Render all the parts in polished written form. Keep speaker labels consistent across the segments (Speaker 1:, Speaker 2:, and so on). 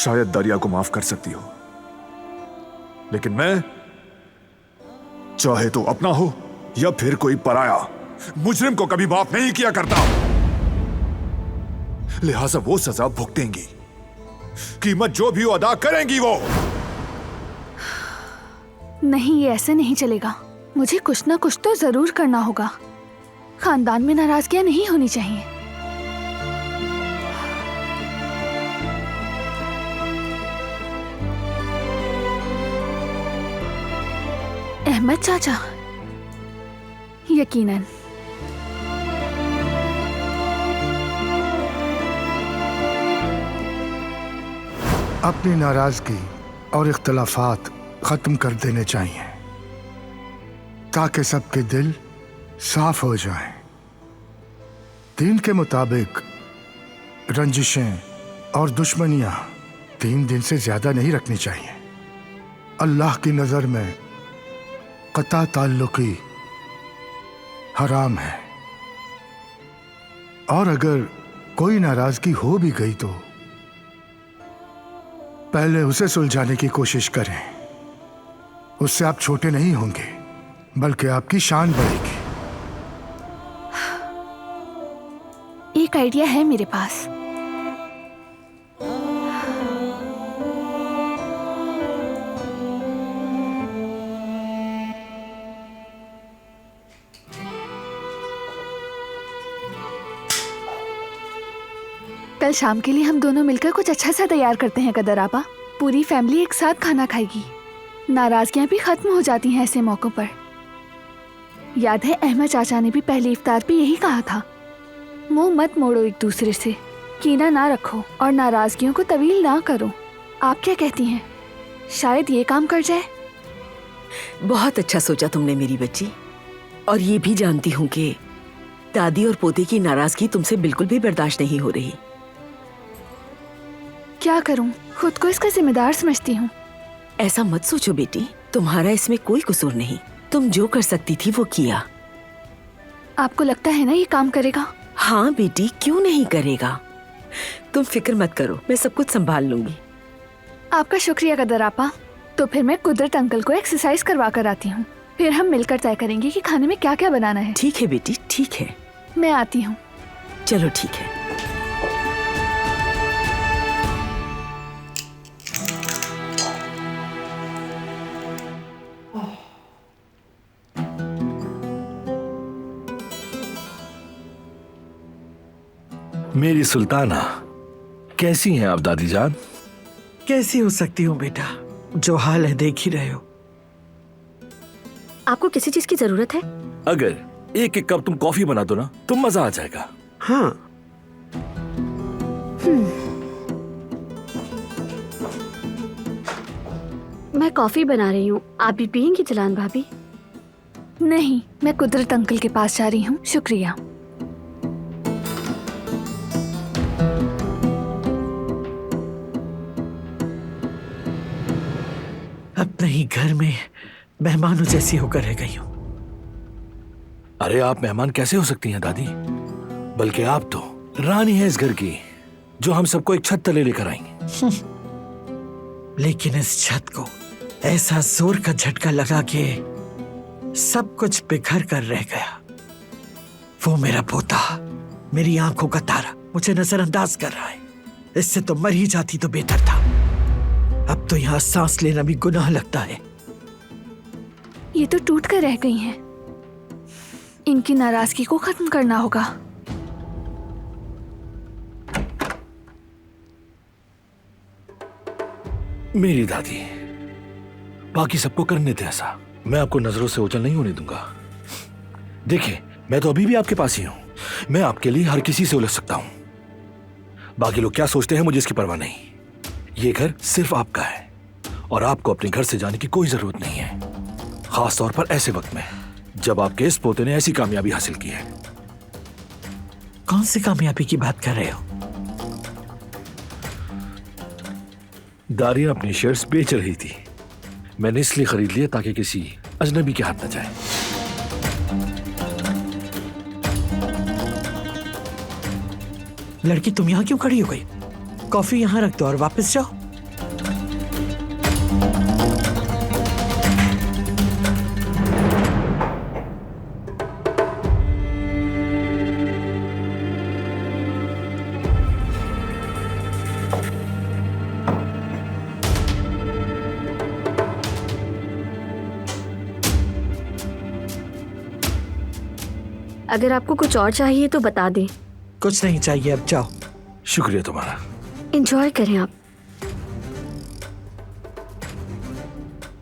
Speaker 1: शायद दारिया को माफ कर सकती हो, लेकिन मैं, चाहे तो अपना हो या फिर कोई पराया, मुजरिम को कभी माफ नहीं किया करता। लिहाजा वो सजा भुगतेंगी, कीमत जो भी हो अदा करेंगी वो।
Speaker 2: नहीं, ये ऐसे नहीं चलेगा। मुझे कुछ ना कुछ तो जरूर करना होगा। खानदान में नाराजगियां नहीं होनी चाहिए। अहमद चाचा, यकीनन।
Speaker 3: अपनी नाराजगी और इख्तलाफात खत्म कर देने चाहिए ताकि सबके दिल साफ हो जाएं। दीन के मुताबिक रंजिशें और दुश्मनियां 3 दिन से ज्यादा नहीं रखनी चाहिए। अल्लाह की नजर में कता ताल्लुकी हराम है, और अगर कोई नाराजगी हो भी गई तो पहले उसे सुलझाने की कोशिश करें। उससे आप छोटे नहीं होंगे, बल्कि आपकी शान बढ़ेगी।
Speaker 2: एक आइडिया है मेरे पास। कल शाम के लिए हम दोनों मिलकर कुछ अच्छा सा तैयार करते हैं कदर आपा। पूरी फैमिली एक साथ खाना खाएगी। नाराजगियां भी खत्म हो जाती हैं ऐसे मौकों पर। याद है अहमद चाचा ने भी पहली इफ्तार पे यही कहा था, मुंह मत मोड़ो एक दूसरे से, कीना ना रखो और नाराजगियों को तवील ना करो। आप क्या कहती हैं? शायद ये काम कर जाए।
Speaker 4: बहुत अच्छा सोचा तुमने मेरी बच्ची, और ये भी जानती हूँ कि दादी और पोते की नाराजगी तुमसे बिल्कुल भी बर्दाश्त नहीं हो रही।
Speaker 2: क्या करूं, खुद को इसका जिम्मेदार समझती हूँ।
Speaker 4: ऐसा मत सोचो बेटी, तुम्हारा इसमें कोई कसूर नहीं। तुम जो कर सकती थी वो किया।
Speaker 2: आपको लगता है ना ये काम करेगा?
Speaker 4: हाँ बेटी, क्यों नहीं करेगा। तुम फिक्र मत करो, मैं सब कुछ संभाल लूंगी।
Speaker 2: आपका शुक्रिया कदर आपा। तो फिर मैं कुदरत अंकल को एक्सरसाइज करवा कर आती हूँ, फिर हम मिलकर तय करेंगे कि खाने में क्या क्या बनाना है।
Speaker 4: ठीक है बेटी, ठीक है।
Speaker 2: मैं आती हूँ।
Speaker 4: चलो ठीक है।
Speaker 5: मेरी सुल्ताना, कैसी हैं आप दादी जान?
Speaker 6: कैसी हो सकती हूँ बेटा, जो हाल है देख ही रहे हो।
Speaker 7: आपको किसी चीज की जरूरत है?
Speaker 5: अगर एक एक कप तुम कॉफी बना दो ना तो मजा आ जाएगा।
Speaker 6: हाँ।
Speaker 7: मैं कॉफी बना रही हूँ, आप भी पियेंगी जलान भाभी?
Speaker 2: नहीं, मैं कुदरत अंकल के पास जा रही हूँ, शुक्रिया।
Speaker 6: अपने ही घर में मेहमानों जैसी होकर रह गई हूँ।
Speaker 5: अरे आप मेहमान कैसे हो सकती हैं दादी, बल्कि आप तो रानी हैं इस घर की, जो हम सबको एक छत तले लेकर आएंगे।
Speaker 6: लेकिन इस छत को ऐसा जोर का झटका लगा के सब कुछ बिखर कर रह गया। वो मेरा पोता, मेरी आंखों का तारा, मुझे नजरअंदाज कर रहा है। इससे तो मर ही जाती तो बेहतर था। अब तो यहाँ सांस लेना भी गुनाह लगता है।
Speaker 2: ये तो टूट कर रह गई हैं। इनकी नाराजगी को खत्म करना होगा।
Speaker 5: मेरी दादी, बाकी सबको करने दे ऐसा, मैं आपको नजरों से ओझल नहीं होने दूंगा। देखिए, मैं तो अभी भी आपके पास ही हूं। मैं आपके लिए हर किसी से उलझ सकता हूं। बाकी लोग क्या सोचते हैं मुझे इसकी परवाह नहीं। ये घर सिर्फ आपका है और आपको अपने घर से जाने की कोई जरूरत नहीं है, खास तौर पर ऐसे वक्त में जब आपके इस पोते ने ऐसी कामयाबी हासिल की है।
Speaker 6: कौन सी कामयाबी की बात कर रहे हो?
Speaker 5: दारिया अपनी शेयर्स बेच रही थी, मैंने इसलिए खरीद लिया ताकि किसी अजनबी के हाथ न जाए।
Speaker 6: लड़की, तुम यहाँ क्यों खड़ी हो गई? कॉफी यहाँ रख दो और वापस जाओ।
Speaker 7: अगर आपको कुछ और चाहिए तो बता दें।
Speaker 6: कुछ नहीं चाहिए, अब जाओ।
Speaker 5: शुक्रिया तुम्हारा।
Speaker 7: एंजॉय करें आप।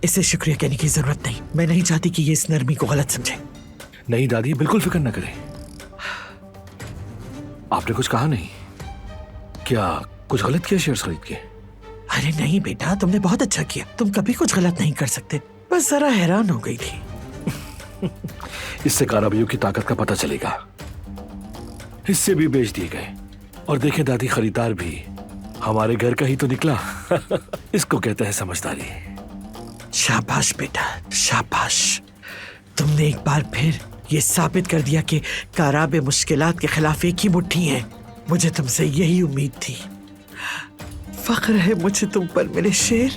Speaker 6: इसे शुक्रिया कहने की जरूरत नहीं। मैं नहीं चाहती कि ये इस नरमी को गलत समझे।
Speaker 5: नहीं दादी, बिल्कुल फिक्र न करें। आपने कुछ कहा नहीं? क्या कुछ गलत किया शेयर्स खरीद के?
Speaker 6: अरे नहीं बेटा, तुमने बहुत अच्छा किया। तुम कभी कुछ गलत नहीं कर सकते। बस जरा हैरान हो गई थी।
Speaker 5: इससे काराबाइयों की ताकत का पता चलेगा। हिस्से भी बेच दिए गए और देखें दादी, खरीदार भी हमारे घर का ही तो निकला। इसको कहते हैं समझदारी।
Speaker 6: शाबाश बेटा, शाबाश। तुमने एक बार फिर ये साबित कर दिया कि काराबे मुश्किलात के खिलाफ एक ही मुट्ठी है। मुझे तुमसे यही उम्मीद थी। फख्र है मुझे तुम पर मेरे शेर।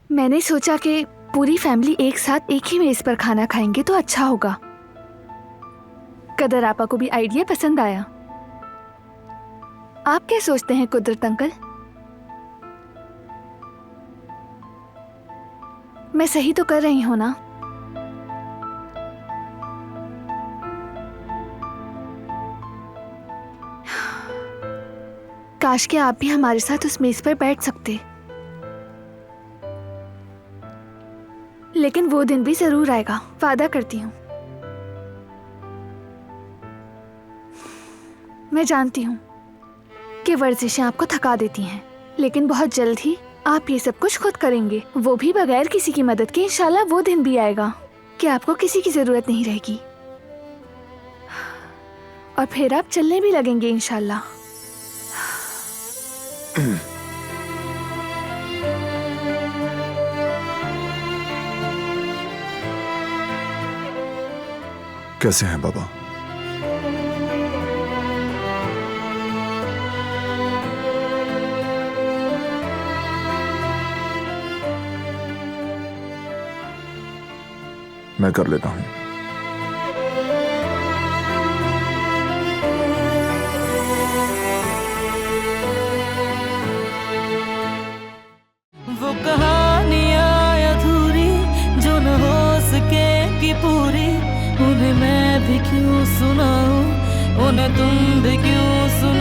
Speaker 2: मैंने सोचा कि पूरी फैमिली एक साथ एक ही मेज पर खाना खाएंगे तो अच्छा होगा। कदर आपा को भी आइडिया पसंद आया। आप क्या सोचते हैं कुदरत अंकल? मैं सही तो कर रही हूं ना? काश कि आप भी हमारे साथ उस मेज पर बैठ सकते। लेकिन वो दिन भी जरूर आएगा, वादा करती हूँ। मैं जानती हूँ कि वर्जिशें आपको थका देती हैं, लेकिन बहुत जल्द ही आप ये सब कुछ खुद करेंगे, वो भी बगैर किसी की मदद के। इंशाल्लाह वो दिन भी आएगा कि आपको किसी की जरूरत नहीं रहेगी और फिर आप चलने भी लगेंगे इंशाल्लाह।
Speaker 1: कैसे हैं बाबा? मैं कर लेता हूं।
Speaker 8: वो कहानियां अधूरी जो न हो सकेगी पूरी, उन्हें मैं भी क्यों सुनाऊं, उन्हें तुम भी क्यों सुनाओ।